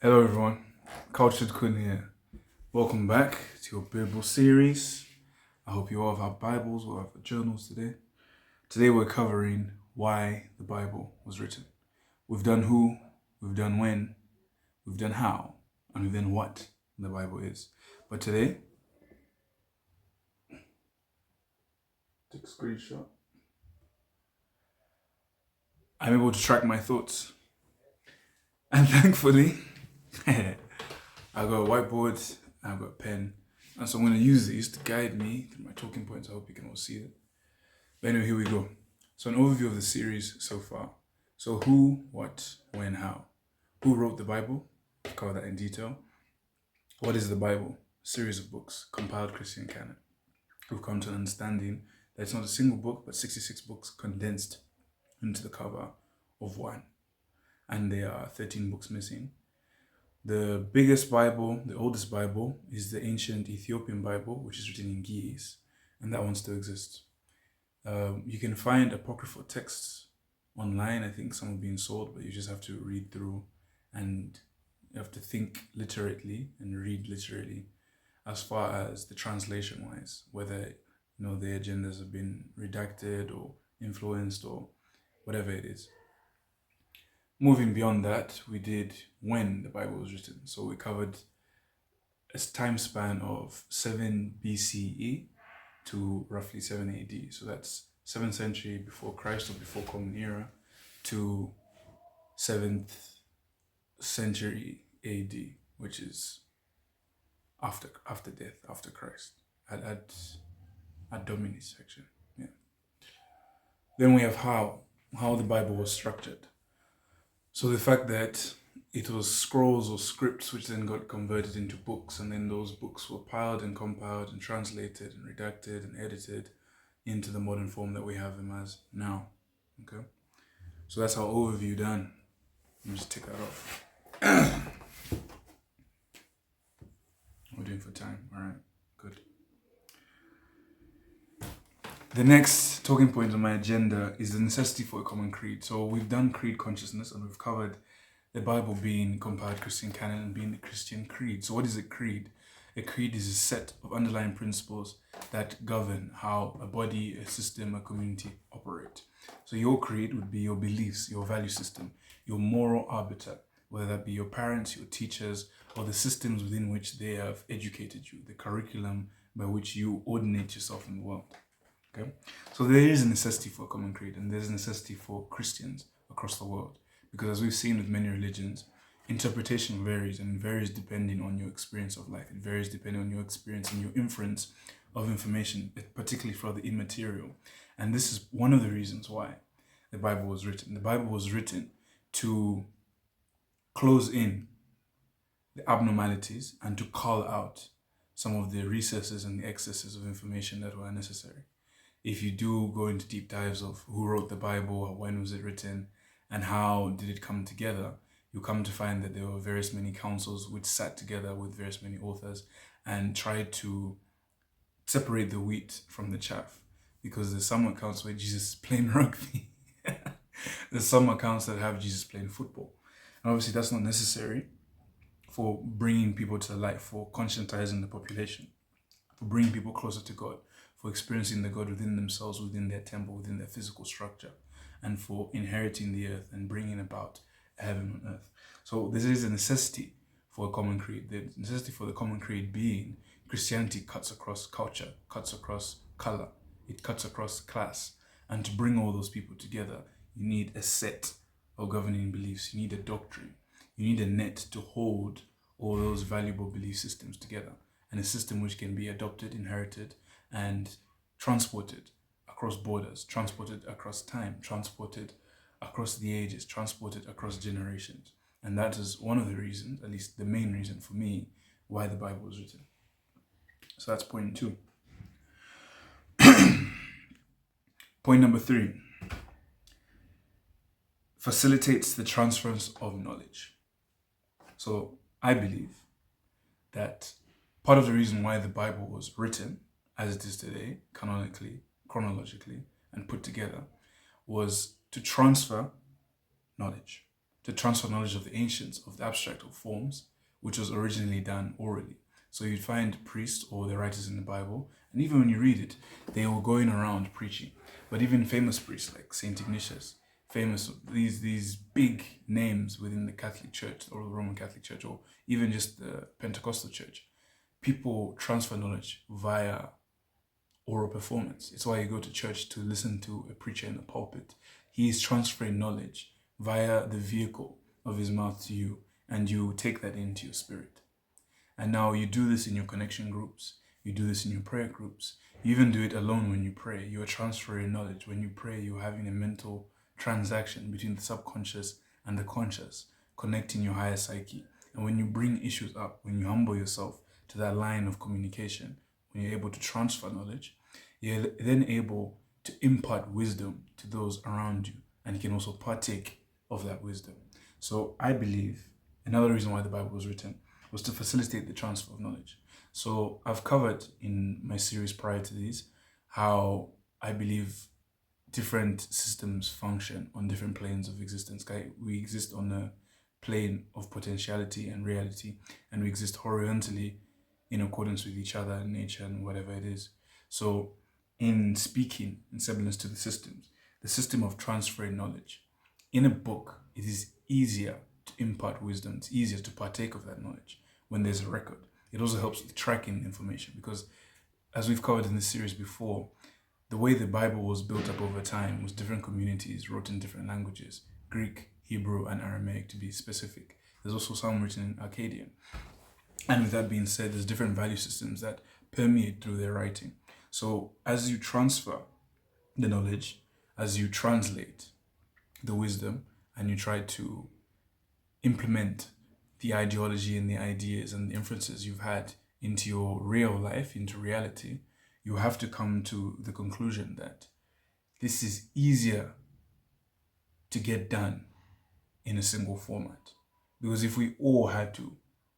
Hello everyone, Cultured Khun here. Welcome back to your Bible series. I hope you all have Bibles or have journals today. Today we're covering why the Bible was written. We've done who, we've done when, we've done how, and we've done what the Bible is. But today, take a screenshot. I'm able to track my thoughts. And thankfully, I got a whiteboard, I've got a pen, and so I'm going to use these to guide me through my talking points. I hope you can all see it. But anyway, here we go. So an overview of the series so far. So who, what, when, how. Who wrote the Bible? I'll cover that in detail. What is the Bible? A series of books, compiled Christian canon. We've come to an understanding that it's not a single book, but 66 books condensed into the cover of one. And there are 13 books missing. The biggest Bible, the oldest Bible, is the ancient Ethiopian Bible, which is written in Ge'ez, and that one still exists. You can find apocryphal texts online. I think some are being sold, but you just have to read through and you have to think literally and read literally as far as the translation wise, whether the agendas have been redacted or influenced or whatever it is. Moving beyond that, we did when the Bible was written. So we covered a time span of 7 BCE to roughly 7 AD. So that's 7th century before Christ or before Common Era to 7th century AD, which is after death, after Christ, at Dominus section. Yeah. Then we have how the Bible was structured. So the fact that it was scrolls or scripts which then got converted into books, and then those books were piled and compiled and translated and redacted and edited into the modern form that we have them as now. Okay, so that's our overview done. Let me just take that off. We're doing for time. All right, good. The next talking point on my agenda is the necessity for a common creed. So we've done creed consciousness and we've covered the Bible being compiled Christian canon and being the Christian creed. So what is a creed? A creed is a set of underlying principles that govern how a body, a system, a community operate. So your creed would be your beliefs, your value system, your moral arbiter, whether that be your parents, your teachers, or the systems within which they have educated you, the curriculum by which you ordinate yourself in the world. Okay, so there is a necessity for a common creed, and there's a necessity for Christians across the world, because as we've seen with many religions, interpretation varies and varies depending on your experience of life. It varies depending on your experience and your inference of information, particularly for the immaterial. And this is one of the reasons why the Bible was written. The Bible was written to close in the abnormalities and to call out some of the recesses and the excesses of information that were unnecessary. If you do go into deep dives of who wrote the Bible, when was it written, and how did it come together, you come to find that there were various many councils which sat together with various many authors and tried to separate the wheat from the chaff. Because there's some accounts where Jesus is playing rugby. There's some accounts that have Jesus playing football. And obviously that's not necessary for bringing people to the light, for conscientizing the population, for bringing people closer to God, for experiencing the God within themselves, within their temple, within their physical structure, and for inheriting the earth and bringing about heaven on earth. So this is a necessity for a common creed. The necessity for the common creed being Christianity cuts across culture, cuts across color, it cuts across class. And to bring all those people together, you need a set of governing beliefs. You need a doctrine. You need a net to hold all those valuable belief systems together, and a system which can be adopted, inherited, and transported across borders, transported across time, transported across the ages, transported across generations. And that is one of the reasons, at least the main reason for me, why the Bible was written. So that's point 2. Point number 3. Facilitates the transference of knowledge. So I believe that part of the reason why the Bible was written as it is today, canonically, chronologically, and put together, was to transfer knowledge. to transfer knowledge of the ancients, of the abstract of forms, which was originally done orally. So you'd find priests or the writers in the Bible, and even when you read it, they were going around preaching. But even famous priests like Saint Ignatius, famous these big names within the Catholic Church or the Roman Catholic Church, or even just the Pentecostal Church, people transfer knowledge via oral performance. It's why you go to church to listen to a preacher in the pulpit. He is transferring knowledge via the vehicle of his mouth to you, and you take that into your spirit. And now you do this in your connection groups. You do this in your prayer groups. You even do it alone when you pray. You are transferring knowledge. When you pray, you're having a mental transaction between the subconscious and the conscious, connecting your higher psyche. And when you bring issues up, when you humble yourself to that line of communication, when you're able to transfer knowledge, you're then able to impart wisdom to those around you. And you can also partake of that wisdom. So I believe another reason why the Bible was written was to facilitate the transfer of knowledge. So I've covered in my series prior to these how I believe different systems function on different planes of existence. We exist on a plane of potentiality and reality, and we exist horizontally in accordance with each other and nature and whatever it is. So in speaking in semblance to the systems, the system of transferring knowledge, in a book, it is easier to impart wisdom. It's easier to partake of that knowledge when there's a record. It also helps with tracking information because, as we've covered in this series before, the way the Bible was built up over time was different communities wrote in different languages, Greek, Hebrew, and Aramaic to be specific. There's also some written in Akkadian. And with that being said, there's different value systems that permeate through their writing. So as you transfer the knowledge, as you translate the wisdom, and you try to implement the ideology and the ideas and the inferences you've had into your real life, into reality, you have to come to the conclusion that this is easier to get done in a single format. Because if we all had to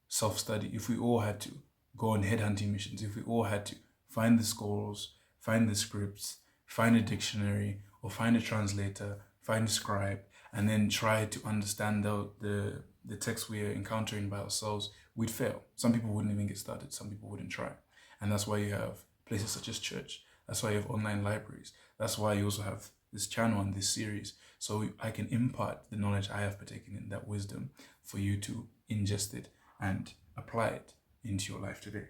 self-study, if we all had to go on headhunting missions, if we all had to find the scrolls, find the scripts, find a dictionary, or find a translator, find a scribe, and then try to understand the text we are encountering by ourselves, we'd fail. Some people wouldn't even get started. Some people wouldn't try. And that's why you have places such as church. That's why you have online libraries. That's why you also have this channel and this series. So I can impart the knowledge I have partaken in, that wisdom, for you to ingest it and apply it into your life today.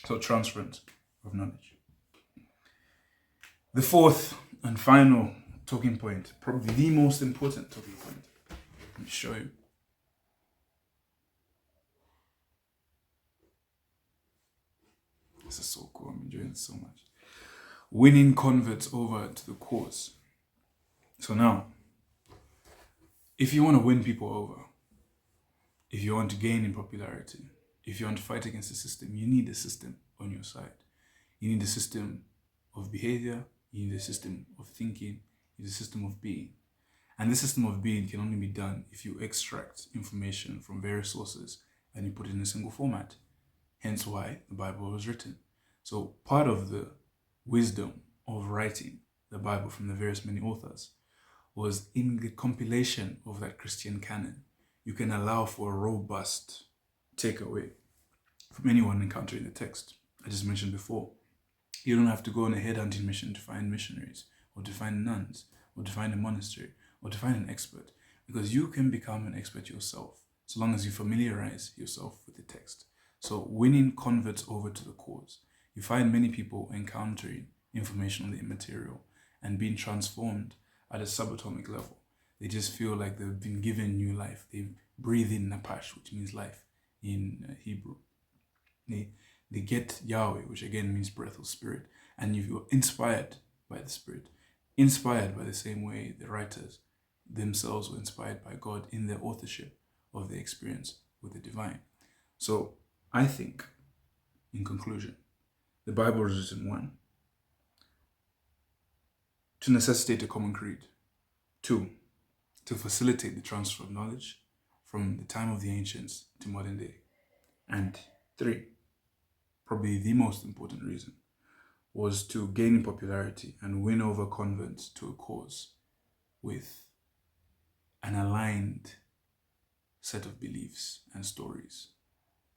So transference of knowledge. The fourth and final talking point, probably the most important talking point. Let me show you. This is so cool. I'm enjoying this so much. Winning converts over to the cause. So now, if you want to win people over, if you want to gain in popularity, if you want to fight against the system, you need a system on your side. You need a system of behavior. You need a system of thinking. You need a system of being. And this system of being can only be done if you extract information from various sources and you put it in a single format. Hence why the Bible was written. So part of the wisdom of writing the Bible from the various many authors was in the compilation of that Christian canon. You can allow for a robust takeaway from anyone encountering the text. I just mentioned before, you don't have to go on a headhunting mission to find missionaries or to find nuns or to find a monastery or to find an expert, because you can become an expert yourself so long as you familiarize yourself with the text. So winning converts over to the cause. You find many people encountering information on the immaterial and being transformed at a subatomic level. They just feel like they've been given new life. They breathe in napash, which means life in Hebrew. They get Yahweh, which again means breath or spirit, and you're inspired by the Spirit, inspired by the same way the writers themselves were inspired by God in their authorship of their experience with the divine. So I think, in conclusion, the Bible is written, 1, to necessitate a common creed, 2, to facilitate the transfer of knowledge from the time of the ancients to modern day, and 3, probably the most important reason, was to gain popularity and win over converts to a cause with an aligned set of beliefs and stories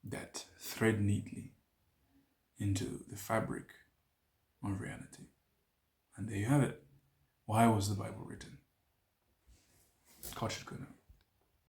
that thread neatly into the fabric of reality. And there you have it. Why was the Bible written? Cultured Khun.